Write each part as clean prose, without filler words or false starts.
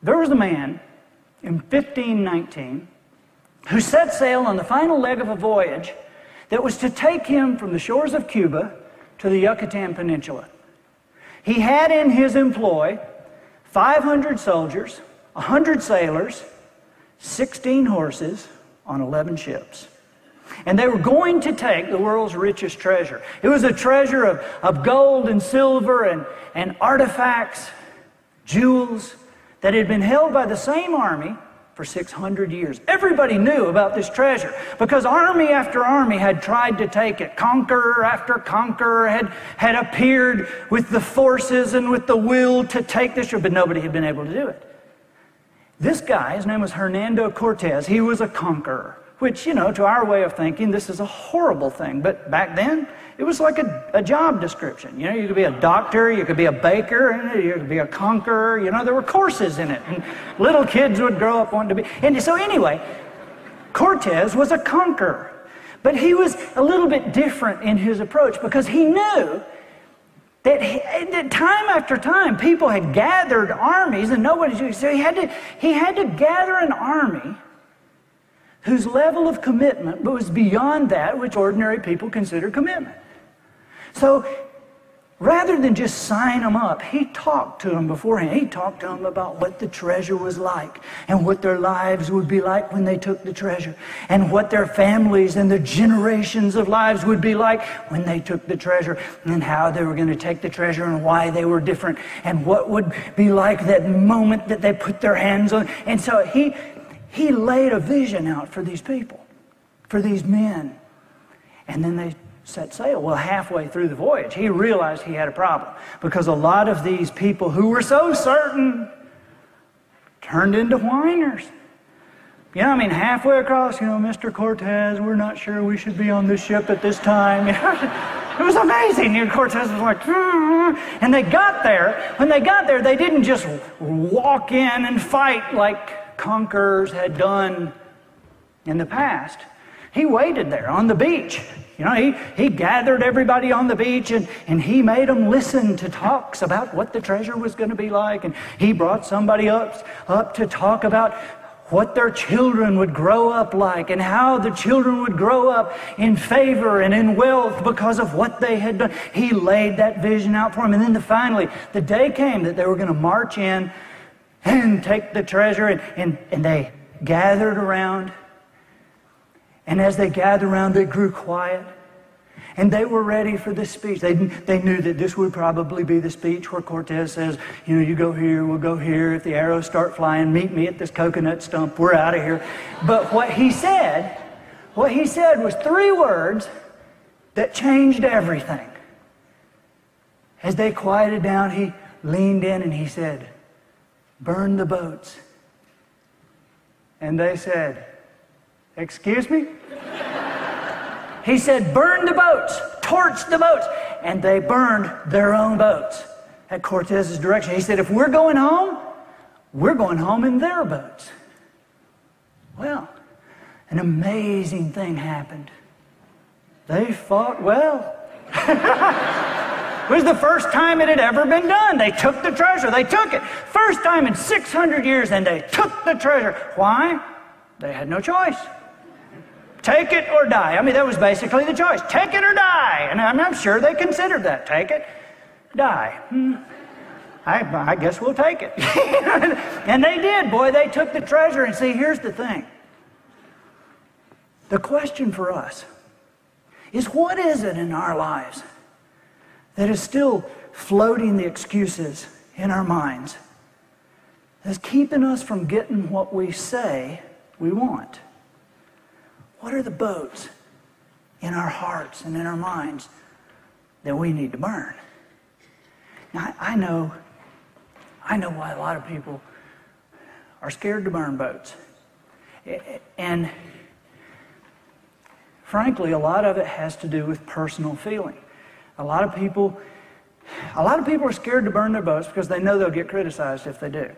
There was a man in 1519 who set sail on the final leg of a voyage that was to take him from the shores of Cuba to the Yucatan Peninsula. He had in his employ 500 soldiers, 100 sailors, 16 horses on 11 ships. And they were going to take the world's richest treasure. It was a treasure of gold and silver and artifacts, jewels that had been held by the same army for 600 years. Everybody knew about this treasure because army after army had tried to take it. Conqueror after conqueror had appeared with the forces and with the will to take this, but nobody had been able to do it. This guy, his name was Hernando Cortez, he was a conqueror, which, you know, to our way of thinking, this is a horrible thing. But back then, it was like a job description. You know, you could be a doctor, you could be a baker, you could be a conqueror. You know, there were courses in it. And little kids would grow up wanting to be. And so anyway, Cortez was a conqueror. But he was a little bit different in his approach because he knew that time after time, people had gathered armies and nobody knew. So he had to gather an army whose level of commitment was beyond that which ordinary people consider commitment. So rather than just sign them up, he talked to them beforehand. He talked to them about what the treasure was like and what their lives would be like when they took the treasure and what their families and their generations of lives would be like when they took the treasure and how they were going to take the treasure and why they were different and what would be like that moment that they put their hands on. And so he laid a vision out for these people, for these men. And then they set sail. Well, halfway through the voyage, he realized he had a problem because a lot of these people who were so certain turned into whiners. You know, I mean, halfway across, you know, Mr. Cortez, we're not sure we should be on this ship at this time. You know, it was amazing. You know, Cortez was like, and they got there. When they got there, they didn't just walk in and fight like conquerors had done in the past. He waited there on the beach. You know, he gathered everybody on the beach and he made them listen to talks about what the treasure was going to be like. And he brought somebody up to talk about what their children would grow up like and how the children would grow up in favor and in wealth because of what they had done. He laid that vision out for them. And then finally, the day came that they were going to march in and take the treasure. And they gathered around. And as they gathered around, they grew quiet. And they were ready for the speech. They knew that this would probably be the speech where Cortez says, you know, you go here, we'll go here. If the arrows start flying, meet me at this coconut stump. We're out of here. But what he said was 3 words that changed everything. As they quieted down, he leaned in and he said, burn the boats. And they said, excuse me? He said, burn the boats, torch the boats. And they burned their own boats at Cortez's direction. He said, if we're going home in their boats. Well, an amazing thing happened. They fought well. It was the first time it had ever been done. They took the treasure. They took it. First time in 600 years, and they took the treasure. Why? They had no choice. Take it or die. I mean, that was basically the choice. Take it or die. And I'm sure they considered that. Take it, die. I guess we'll take it. And they did. Boy, they took the treasure. And see, here's the thing. The question for us is, what is it in our lives that is still floating the excuses in our minds that's keeping us from getting what we say we want? What are the boats in our hearts and in our minds that we need to burn? Now, I know why a lot of people are scared to burn boats. And frankly, a lot of it has to do with personal feeling. A lot of people are scared to burn their boats because they know they'll get criticized if they do.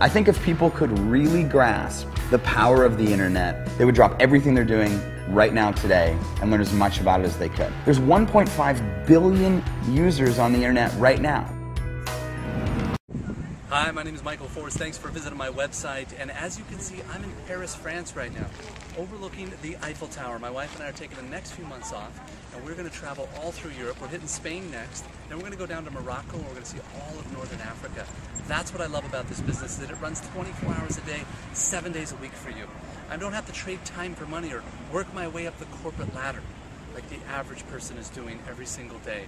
I think if people could really grasp the power of the internet, they would drop everything they're doing right now today and learn as much about it as they could. There's 1.5 billion users on the internet right now. Hi, my name is Michael Forrest. Thanks for visiting my website. And as you can see, I'm in Paris, France right now, overlooking the Eiffel Tower. My wife and I are taking the next few months off, and we're going to travel all through Europe. We're hitting Spain next, then we're going to go down to Morocco, and we're going to see all of Northern Africa. That's what I love about this business, that it runs 24 hours a day, 7 days a week for you. I don't have to trade time for money or work my way up the corporate ladder like the average person is doing every single day.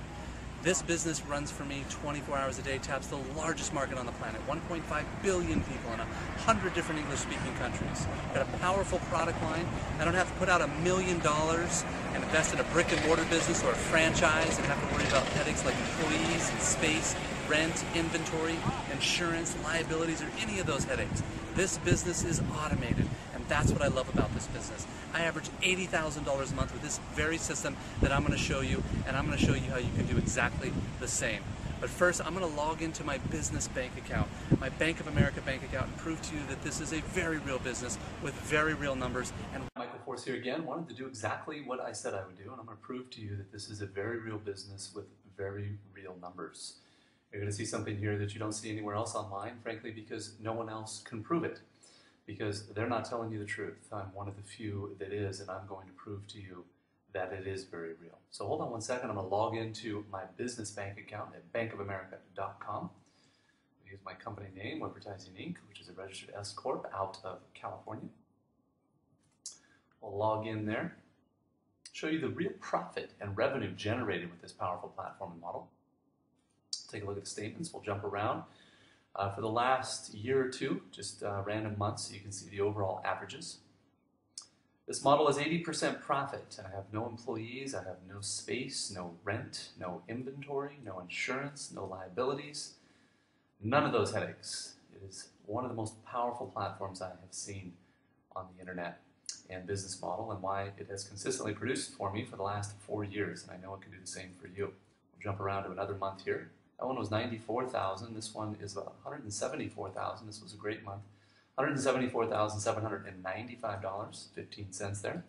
This business runs for me 24 hours a day, taps the largest market on the planet, 1.5 billion people in 100 different English-speaking countries. Got a powerful product line. I don't have to put out $1 million and invest in a brick-and-mortar business or a franchise and have to worry about headaches like employees and space, rent, inventory, insurance, liabilities, or any of those headaches. This business is automated, and that's what I love about this business. I average $80,000 a month with this very system that I'm going to show you, and I'm going to show you how you can do exactly the same. But first, I'm going to log into my business bank account, my Bank of America bank account, and prove to you that this is a very real business with very real numbers. And Michael Forrest here again, wanted to do exactly what I said I would do, and I'm going to prove to you that this is a very real business with very real numbers. You're going to see something here that you don't see anywhere else online, frankly, because no one else can prove it. Because they're not telling you the truth. I'm one of the few that is, and I'm going to prove to you that it is very real. So hold on one second. I'm going to log into my business bank account at bankofamerica.com. I use my company name, Advertising Inc., which is a registered S Corp out of California. We'll log in there, show you the real profit and revenue generated with this powerful platform and model. Take a look at the statements. We'll jump around. For the last year or two, just random months, so you can see the overall averages. This model is 80% profit. I have no employees, I have no space, no rent, no inventory, no insurance, no liabilities, none of those headaches. It is one of the most powerful platforms I have seen on the internet and business model, and why it has consistently produced for me for the last 4 years, and I know it can do the same for you. We'll jump around to another month here. That one was $94,000. This one is $174,000. This was a great month. $174,795, 15 cents there.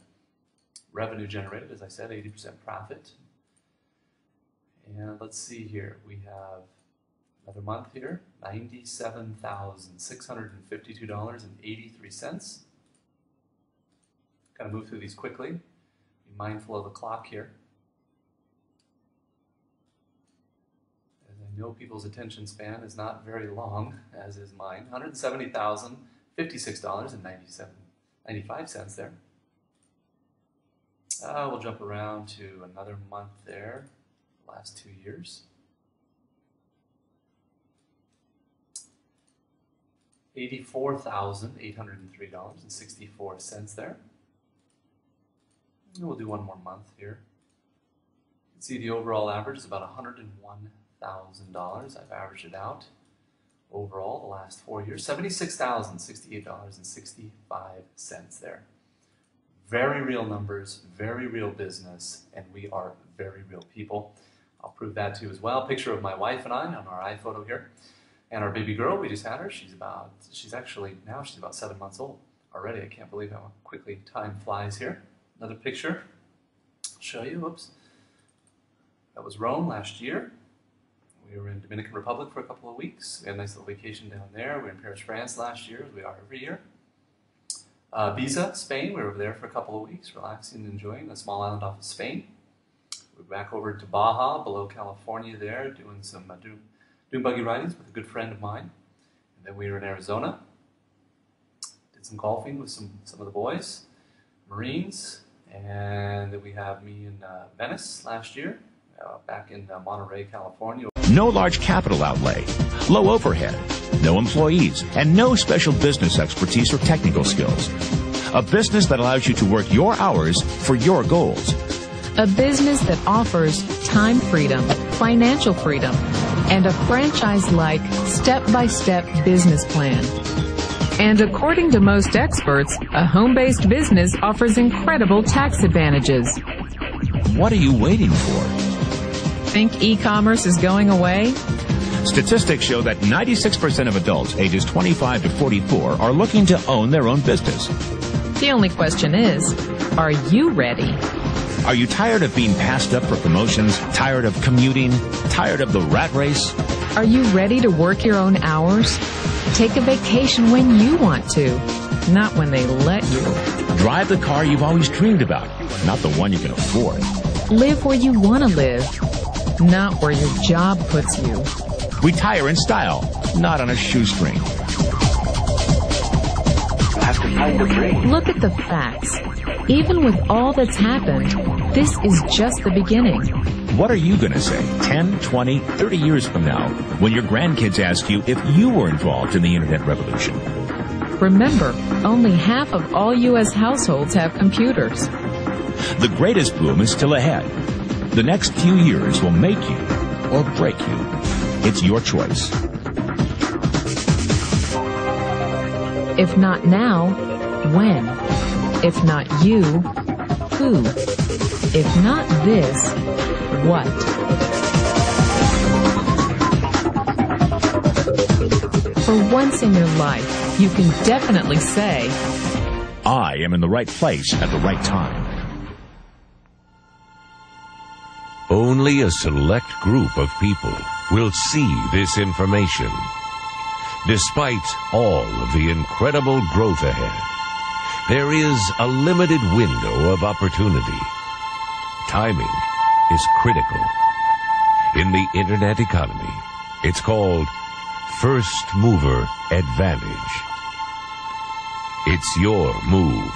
Revenue generated, as I said, 80% profit. And let's see here. We have another month here, $97,652.83. Got to move through these quickly. Be mindful of the clock here. I know people's attention span is not very long, as is mine. $170,056.95 there. We'll jump around to another month there, last 2 years. $84,803.64 there. And we'll do one more month here. You can see the overall average is about $101,000. I've averaged it out overall the last 4 years. $76,068.65 there. Very real numbers, very real business, and we are very real people. I'll prove that to you as well. Picture of my wife and I on our iPhoto here. And our baby girl, we just had her. She's about 7 months old already. I can't believe how quickly time flies here. Another picture. I'll show you. Whoops. That was Rome last year. We were in Dominican Republic for a couple of weeks. We had a nice little vacation down there. We were in Paris, France last year, as we are every year. Ibiza, Spain. We were over there for a couple of weeks, relaxing and enjoying a small island off of Spain. We're back over to Baja, below California there, doing some doing buggy ridings with a good friend of mine. And then we were in Arizona. Did some golfing with some of the boys, Marines. And then we have me in Venice last year, back in Monterey, California. No large capital outlay, low overhead, no employees, and no special business expertise or technical skills. A business that allows you to work your hours for your goals. A business that offers time freedom, financial freedom, and a franchise-like, step-by-step business plan. And according to most experts, a home-based business offers incredible tax advantages. What are you waiting for? Think e-commerce is going away? Statistics show that 96% of adults ages 25 to 44 are looking to own their own business. The only question is, are you ready? Are you tired of being passed up for promotions? Tired of commuting? Tired of the rat race? Are you ready to work your own hours? Take a vacation when you want to, not when they let you. Drive the car you've always dreamed about, not the one you can afford. Live where you want to live, not where your job puts you. Retire in style, not on a shoestring. Look at the facts. Even with all that's happened, this is just the beginning. What are you going to say 10, 20, 30 years from now when your grandkids ask you if you were involved in the internet revolution? Remember, only half of all U.S. households have computers. The greatest boom is still ahead. The next few years will make you or break you. It's your choice. If not now, when? If not you, who? If not this, what? For once in your life, you can definitely say, I am in the right place at the right time. Only a select group of people will see this information. Despite all of the incredible growth ahead, there is a limited window of opportunity. Timing is critical. In the internet economy, it's called first mover advantage. It's your move.